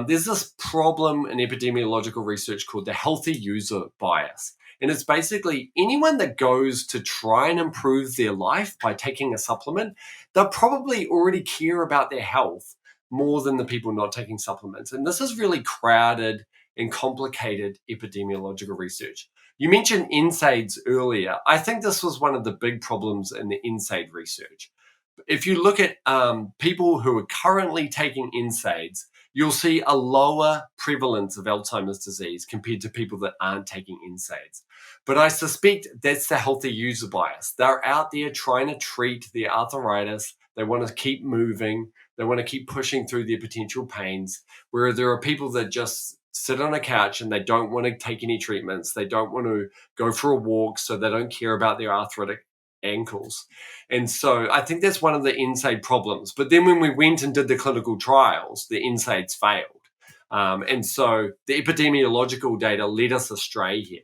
There's this problem in epidemiological research called the healthy user bias. And it's basically anyone that goes to try and improve their life by taking a supplement, they'll probably already care about their health more than the people not taking supplements. And this is really crowded and complicated epidemiological research. You mentioned NSAIDs earlier. I think this was one of the big problems in the NSAID research. If you look at people who are currently taking NSAIDs, you'll see a lower prevalence of Alzheimer's disease compared to people that aren't taking NSAIDs. But I suspect that's the healthy user bias. They're out there trying to treat their arthritis. They want to keep moving. They want to keep pushing through their potential pains, where there are people that just sit on a couch and they don't want to take any treatments. They don't want to go for a walk, so they don't care about their arthritic ankles. And so I think that's one of the NSAID problems. But then when we went and did the clinical trials, the NSAIDs failed. And so the epidemiological data led us astray here.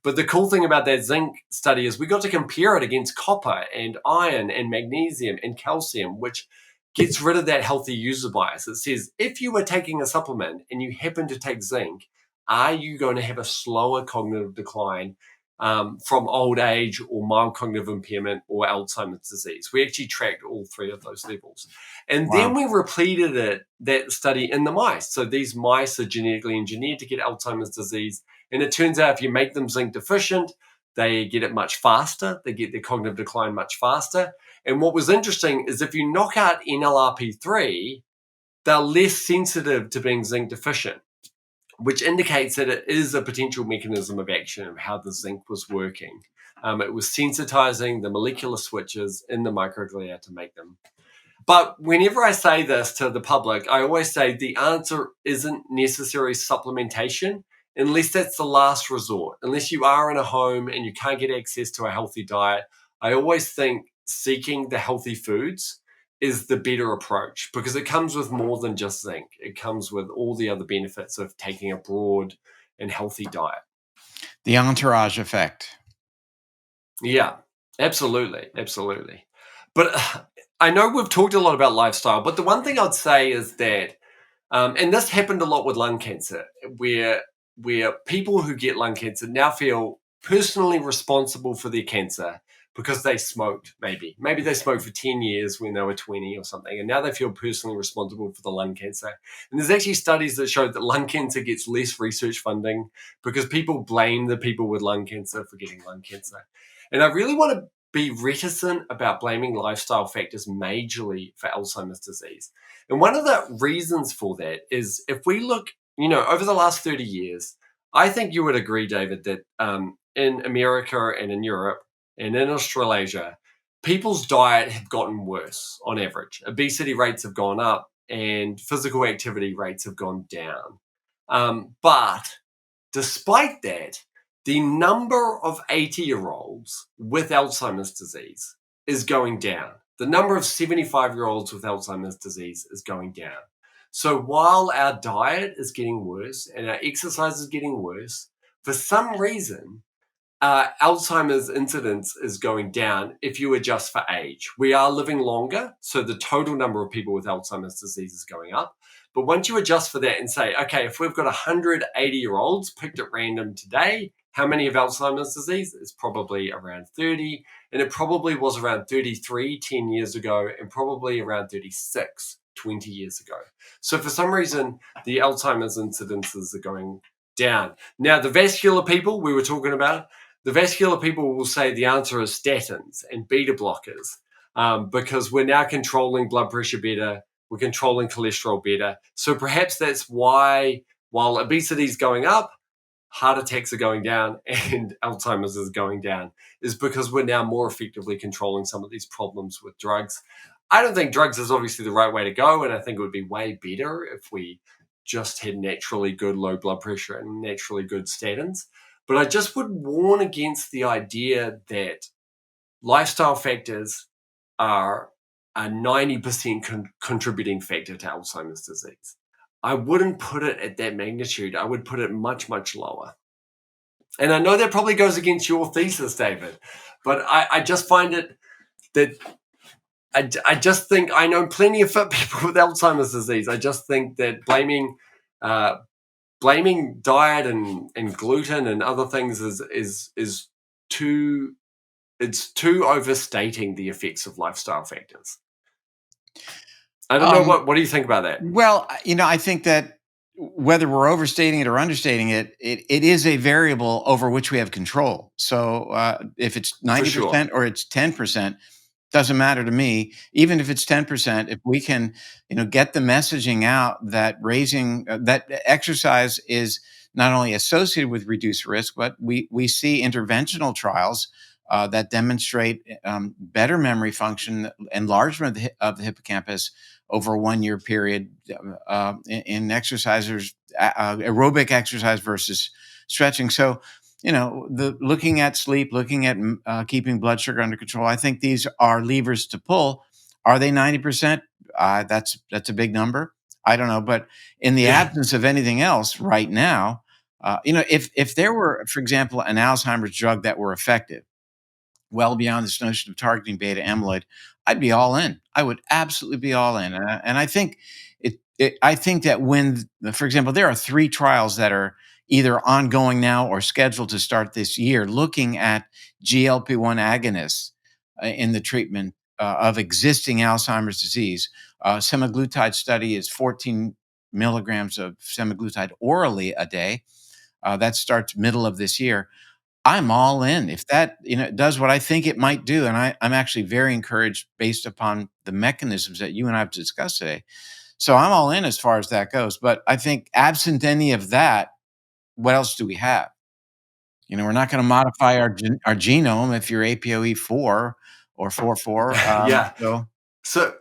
But the cool thing about that zinc study is we got to compare it against copper and iron and magnesium and calcium, which gets rid of that healthy user bias. It says, if you were taking a supplement and you happen to take zinc, are you going to have a slower cognitive decline from old age or mild cognitive impairment or Alzheimer's disease? We actually tracked all three of those levels. And then we repeated that study in the mice. So these mice are genetically engineered to get Alzheimer's disease. And it turns out if you make them zinc deficient, they get it much faster. They get their cognitive decline much faster. And what was interesting is if you knock out NLRP3, they're less sensitive to being zinc deficient, which indicates that it is a potential mechanism of action of how the zinc was working. It was sensitizing the molecular switches in the microglia to make them. But whenever I say this to the public, I always say the answer isn't necessarily supplementation, unless that's the last resort. Unless you are in a home and you can't get access to a healthy diet, I always think seeking the healthy foods is the better approach because it comes with more than just zinc. It comes with all the other benefits of taking a broad and healthy diet. The entourage effect. Yeah, absolutely. Absolutely. But I know we've talked a lot about lifestyle, but the one thing I'd say is that, and this happened a lot with lung cancer, where people who get lung cancer now feel personally responsible for their cancer because they smoked, maybe they smoked for 10 years when they were 20 or something, and now they feel personally responsible for the lung cancer. And there's actually studies that show that lung cancer gets less research funding because people blame the people with lung cancer for getting lung cancer. And I really want to be reticent about blaming lifestyle factors majorly for Alzheimer's disease. And one of the reasons for that is if we look, over the last 30 years, I think you would agree, David, that in America and in Europe and in Australasia, people's diet have gotten worse on average. Obesity rates have gone up and physical activity rates have gone down. But despite that, the number of 80-year-olds with Alzheimer's disease is going down. The number of 75-year-olds with Alzheimer's disease is going down. So while our diet is getting worse and our exercise is getting worse, for some reason, Alzheimer's incidence is going down if you adjust for age. We are living longer, so the total number of people with Alzheimer's disease is going up. But once you adjust for that and say, okay, if we've got 180-year-olds picked at random today, how many have Alzheimer's disease? It's probably around 30, and it probably was around 33 10 years ago, and probably around 36 20 years ago. So for some reason, the Alzheimer's incidences are going down. Now, the vascular people we were talking about, the vascular people will say the answer is statins and beta blockers, because we're now controlling blood pressure better, we're controlling cholesterol better. So perhaps that's why, while obesity is going up, heart attacks are going down and Alzheimer's is going down, is because we're now more effectively controlling some of these problems with drugs. I don't think drugs is obviously the right way to go, and I think it would be way better if we just had naturally good low blood pressure and naturally good statins. But I just would warn against the idea that lifestyle factors are a 90% contributing factor to Alzheimer's disease. I wouldn't put it at that magnitude. I would put it much, much lower. And I know that probably goes against your thesis, David, but I just find it that I just think I know plenty of fit people with Alzheimer's disease. I just think that blaming diet and gluten and other things is too overstating the effects of lifestyle factors. I don't know what do you think about that? Well, I think that whether we're overstating it or understating it, it is a variable over which we have control. So if it's 90% or it's 10%, doesn't matter to me. Even if it's 10%, if we can, get the messaging out that raising that exercise is not only associated with reduced risk, but we see interventional trials that demonstrate better memory function, enlargement of the hippocampus over a 1 year period in exercisers, aerobic exercise versus stretching. So, looking at sleep, looking at keeping blood sugar under control, I think these are levers to pull. Are they 90%? That's a big number. I don't know, but in the absence of anything else right now, if there were, for example, an Alzheimer's drug that were effective, well beyond this notion of targeting beta amyloid, I'd be all in. I would absolutely be all in. And I think I think that when, for example, there are 3 trials that are either ongoing now or scheduled to start this year, looking at GLP-1 agonists in the treatment of existing Alzheimer's disease. Semaglutide study is 14 milligrams of semaglutide orally a day. That starts middle of this year. I'm all in. If that, does what I think it might do, and I'm actually very encouraged based upon the mechanisms that you and I have discussed today. So I'm all in as far as that goes. But I think absent any of that, what else do we have? We're not going to modify our genome if you're APOE4 or 44. Yeah. So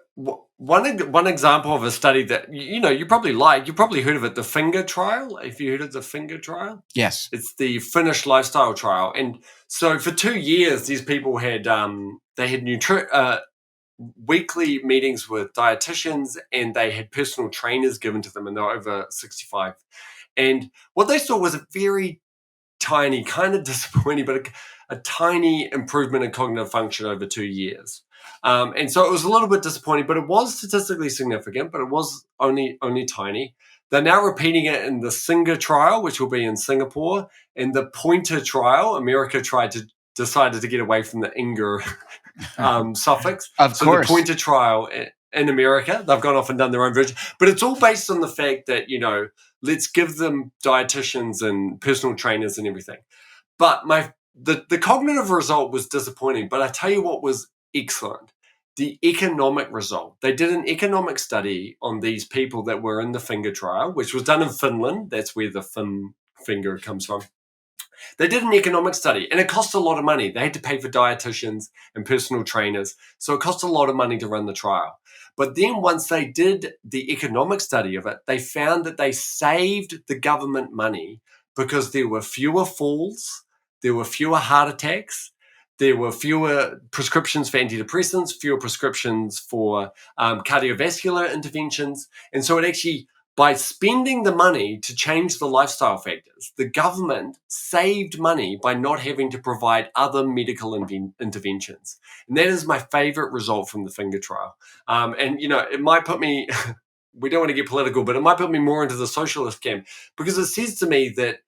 one example of a study that you probably heard of it, the Finger trial. If you heard of the Finger trial, yes, it's the Finnish lifestyle trial. And so for 2 years, these people had weekly meetings with dietitians, and they had personal trainers given to them, and they were over 65. And what they saw was a very tiny, kind of disappointing, but a tiny improvement in cognitive function over 2 years. And so it was a little bit disappointing, but it was statistically significant, but it was only tiny. They're now repeating it in the Singer trial, which will be in Singapore, and the Pointer trial. America decided to get away from the Inger suffix. Of course. The Pointer trial in America, they've gone off and done their own version. But it's all based on the fact that, let's give them dietitians and personal trainers and everything. But the cognitive result was disappointing, but I tell you what was excellent. The economic result. They did an economic study on these people that were in the Finger trial, which was done in Finland. That's where the finger comes from. They did an economic study, and it cost a lot of money. They had to pay for dietitians and personal trainers, so it cost a lot of money to run the trial. But then once they did the economic study of it, they found that they saved the government money because there were fewer falls, there were fewer heart attacks, there were fewer prescriptions for antidepressants, fewer prescriptions for cardiovascular interventions. And so it actually by spending the money to change the lifestyle factors, the government saved money by not having to provide other medical interventions. And that is my favorite result from the finger trial. And, it might put me, we don't want to get political, but it might put me more into the socialist camp, because it says to me that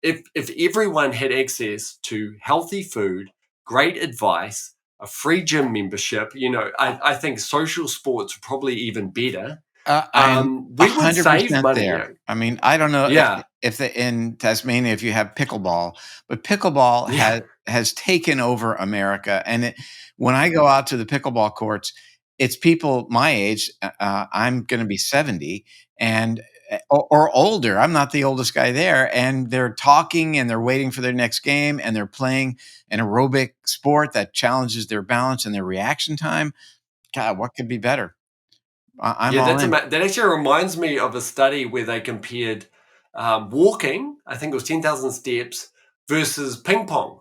if everyone had access to healthy food, great advice, a free gym membership, I think social sports are probably even better. I'm We would save 100% money. there. I mean, I don't know Yeah, if in Tasmania if you have pickleball, but pickleball yeah, has taken over America. And when I go out to the pickleball courts, it's people my age. I'm going to be 70 and or older. I'm not the oldest guy there, and they're talking and they're waiting for their next game, and they're playing an aerobic sport that challenges their balance and their reaction time. God, what could be better? I'm yeah. all in. That actually reminds me of a study where they compared walking. I think it was 10,000 steps versus ping pong.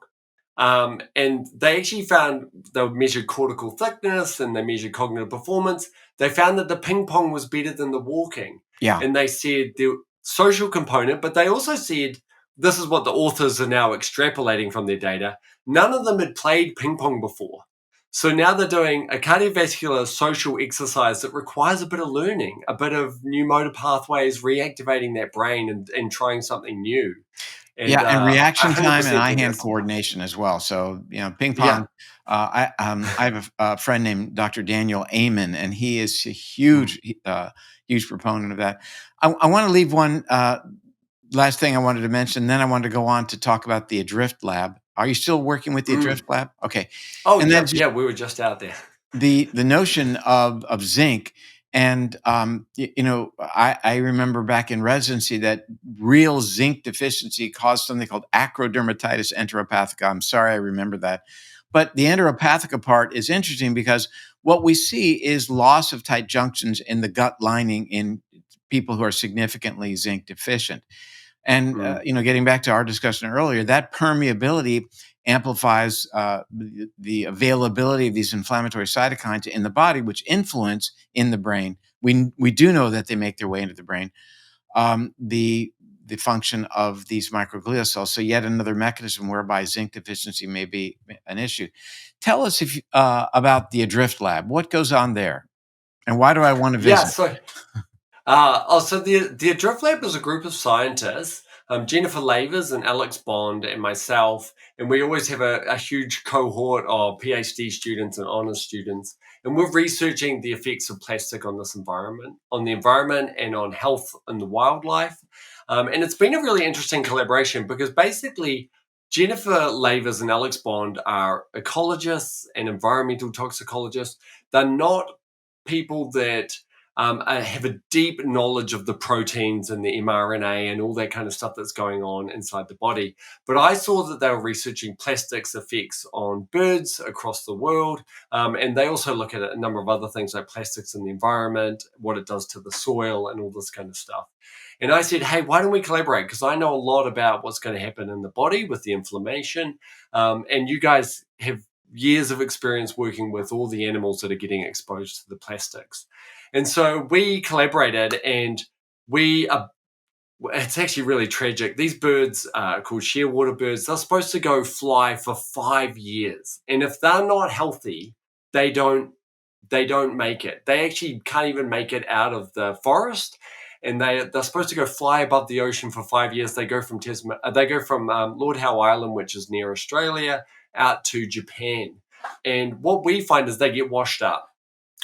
And they actually found, they measured cortical thickness and they measured cognitive performance. They found that the ping pong was better than the walking. Yeah. And they said the social component, but they also said, this is what the authors are now extrapolating from their data. None of them had played ping pong before. So now they're doing a cardiovascular social exercise that requires a bit of learning, a bit of new motor pathways, reactivating that brain and trying something new. And Yeah, and I reaction time and 100% think eye-hand that's, coordination as well. So, ping yeah. pong. I have a friend named Dr. Daniel Amen, and he is a Mm. huge proponent of that. I want to leave one last thing I wanted to mention. Then I wanted to go on to talk about the Adrift Lab. Are you still working with the Mm. Adrift Lab? Okay, Oh, and then yeah, just yeah, we were just out there. the notion of zinc. And I remember back in residency that real zinc deficiency caused something called acrodermatitis enteropathica. I'm sorry, I remember that. But the enteropathica part is interesting because what we see is loss of tight junctions in the gut lining in people who are significantly zinc deficient. And Mm. getting back to our discussion earlier, that permeability amplifies the availability of these inflammatory cytokines in the body, which influence in the brain. We do know that they make their way into the brain. The function of these microglia cells. So yet another mechanism whereby zinc deficiency may be an issue. Tell us about the Adrift Lab. What goes on there, and why do I want to Yeah, visit? so the Adrift Lab is a group of scientists, Jennifer Lavers and Alex Bond and myself, and we always have a huge cohort of PhD students and honors students, and we're researching the effects of plastic on this environment, on the environment and on health and the wildlife. And it's been a really interesting collaboration because basically Jennifer Lavers and Alex Bond are ecologists and environmental toxicologists. They're not people that have a deep knowledge of the proteins and the mRNA and all that kind of stuff that's going on inside the body. But I saw that they were researching plastics effects on birds across the world. And they also look at a number of other things like plastics in the environment, what it does to the soil, and all this kind of stuff. And I said, hey, why don't we collaborate? Because I know a lot about what's going to happen in the body with the inflammation. And you guys have years of experience working with all the animals that are getting exposed to the plastics. And so we collaborated, and we are, it's actually really tragic. These birds are called shearwater birds. They're supposed to go fly for 5 years. And if they're not healthy, they don't make it. They actually can't even make it out of the forest. And they're supposed to go fly above the ocean for 5 years. They go from Lord Howe Island, which is near Australia, out to Japan. And what we find is they get washed up.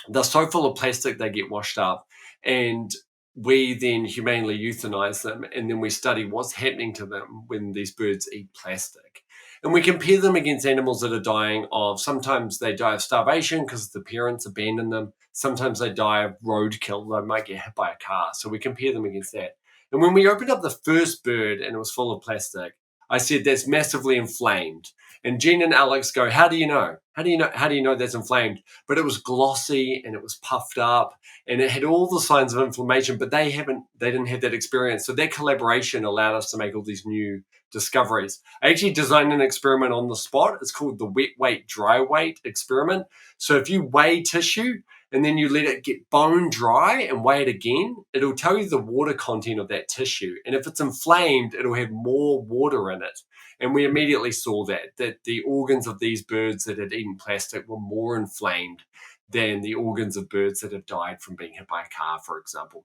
They're so full of plastic they get washed up, and we then humanely euthanize them, and then we study what's happening to them when these birds eat plastic. And we compare them against animals that are dying of, sometimes they die of starvation because the parents abandon them. Sometimes they die of roadkill. They might get hit by a car. So we compare them against that. And when we opened up the first bird and it was full of plastic, I said, that's massively inflamed. And Jen and Alex go, how do you know? How do you know that's inflamed? But it was glossy and it was puffed up and it had all the signs of inflammation, but they didn't have that experience. So that collaboration allowed us to make all these new discoveries. I actually designed an experiment on the spot. It's called the wet weight, dry weight experiment. So if you weigh tissue and then you let it get bone dry and weigh it again, it'll tell you the water content of that tissue. And if it's inflamed, it'll have more water in it. And we immediately saw that the organs of these birds that had eaten plastic were more inflamed than the organs of birds that have died from being hit by a car, for example.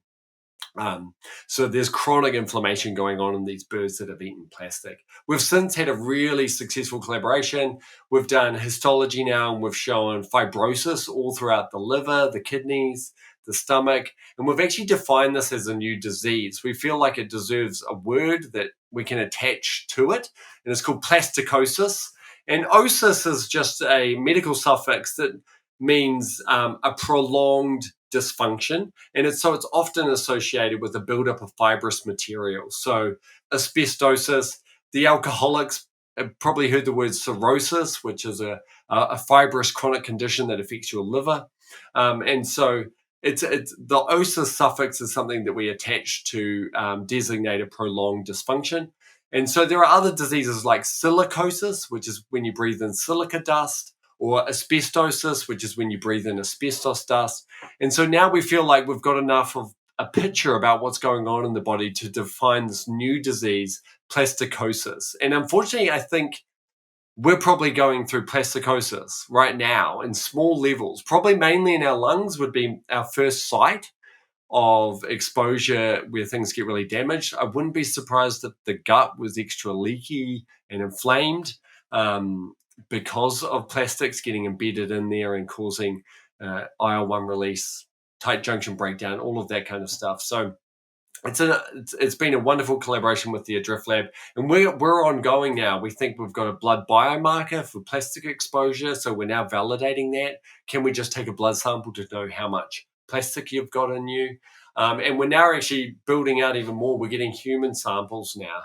So there's chronic inflammation going on in these birds that have eaten plastic. We've since had a really successful collaboration. We've done histology now, and we've shown fibrosis all throughout the liver, the kidneys, the stomach, and we've actually defined this as a new disease. We feel like it deserves a word that we can attach to it, and it's called plasticosis. And osis is just a medical suffix that means a prolonged dysfunction, and it's often associated with a buildup of fibrous material. So asbestosis, the alcoholics have probably heard the word cirrhosis, which is a fibrous chronic condition that affects your liver. And so it's the osis suffix is something that we attach to designate a prolonged dysfunction. And so there are other diseases like silicosis, which is when you breathe in silica dust, or asbestosis, which is when you breathe in asbestos dust. And so now we feel like we've got enough of a picture about what's going on in the body to define this new disease, plasticosis. And unfortunately, I think we're probably going through plasticosis right now in small levels, probably mainly in our lungs would be our first site of exposure where things get really damaged. I wouldn't be surprised if the gut was extra leaky and inflamed. Because of plastics getting embedded in there and causing IL-1 release, tight junction breakdown, all of that kind of stuff. So it's been a wonderful collaboration with the Adrift Lab, and we're ongoing now. We think we've got a blood biomarker for plastic exposure, so we're now validating that. Can we just take a blood sample to know how much plastic you've got in you? And we're now actually building out even more. We're getting human samples now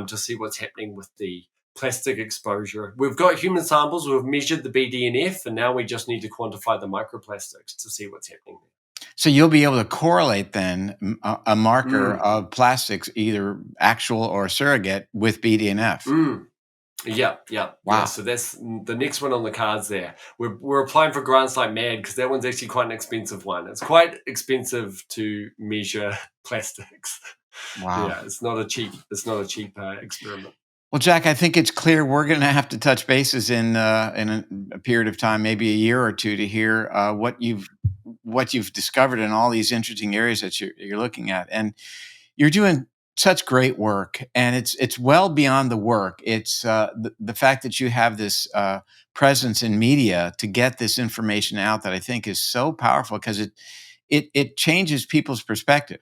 to see what's happening with the plastic exposure. We've got human samples, we've measured the BDNF, and now we just need to quantify the microplastics to see what's happening there. So you'll be able to correlate then a marker of plastics, either actual or surrogate, with BDNF. Yeah. Wow. Yeah. So that's the next one on the cards there. We're applying for grants like mad because that one's actually quite an expensive one. It's quite expensive to measure plastics. Wow. Yeah, it's not a cheap experiment. Well, Jack, I think it's clear we're going to have to touch bases in a period of time, maybe a year or two, to hear what you've discovered in all these interesting areas that you're looking at. And you're doing such great work, and it's well beyond the work. It's the fact that you have this presence in media to get this information out that I think is so powerful, because it changes people's perspective,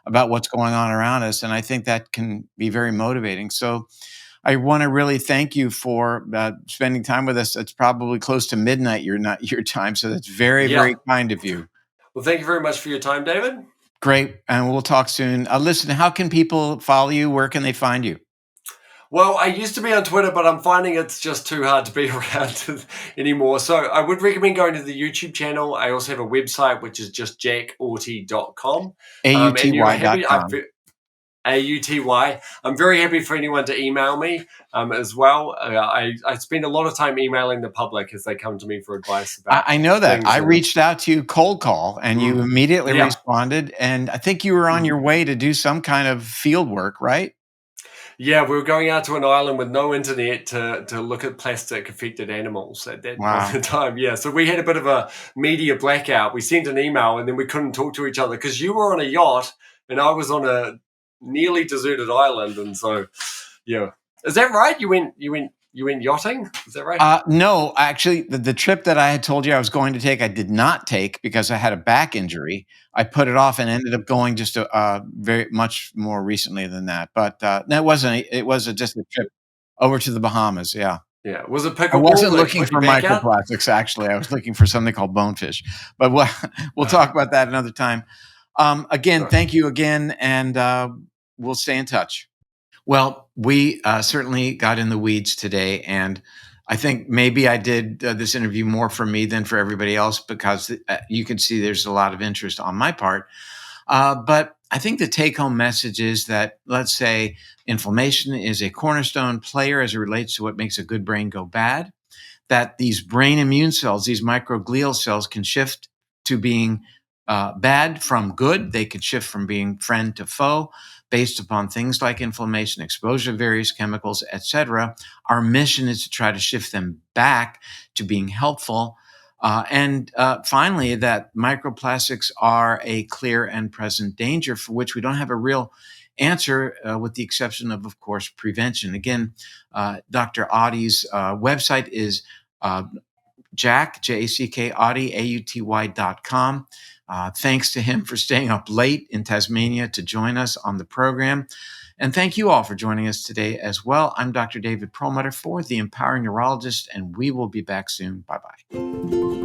about what's going on around us. And I think that can be very motivating. So I want to really thank you for spending time with us. It's probably close to midnight your time. So that's very, very kind of you. Well, thank you very much for your time, David. Great. And we'll talk soon. Listen, how can people follow you? Where can they find you? Well, I used to be on Twitter, but I'm finding it's just too hard to be around anymore. So I would recommend going to the YouTube channel. I also have a website, which is just jackauty.com. AUTY.com. AUTY. I'm very happy for anyone to email me as well. I spend a lot of time emailing the public as they come to me for advice about I know that. I things. reached out to you cold call, and you immediately responded. And I think you were on your way to do some kind of field work, right? Yeah, we were going out to an island with no internet to look at plastic affected animals at that point in time. Yeah, so we had a bit of a media blackout. We sent an email and then we couldn't talk to each other because you were on a yacht and I was on a nearly deserted island. And so, yeah, is that right? You went yachting? Is that right? No, actually, the trip that I had told you I was going to take, I did not take because I had a back injury. I put it off and ended up going just very much more recently than that. But no, it wasn't. It was just a trip over to the Bahamas. Yeah. Yeah. Was it pickleball? I wasn't looking for microplastics, actually. I was looking for something called bonefish. But we'll talk about that another time. Again, thank you again, and we'll stay in touch. Well, we certainly got in the weeds today, and I think maybe I did this interview more for me than for everybody else, because you can see there's a lot of interest on my part. But I think the take-home message is that, let's say, inflammation is a cornerstone player as it relates to what makes a good brain go bad. that these brain immune cells, these microglial cells, can shift to being bad from good. They could shift from being friend to foe based upon things like inflammation, exposure to various chemicals, etc. Our mission is to try to shift them back to being helpful. And finally, that microplastics are a clear and present danger for which we don't have a real answer, with the exception of course, prevention. Again, Dr. Auty's website is Jack, J-A-C-K, Auty, AUTY.com. Thanks to him for staying up late in Tasmania to join us on the program. And thank you all for joining us today as well. I'm Dr. David Perlmutter for The Empowering Neurologist, and we will be back soon. Bye-bye.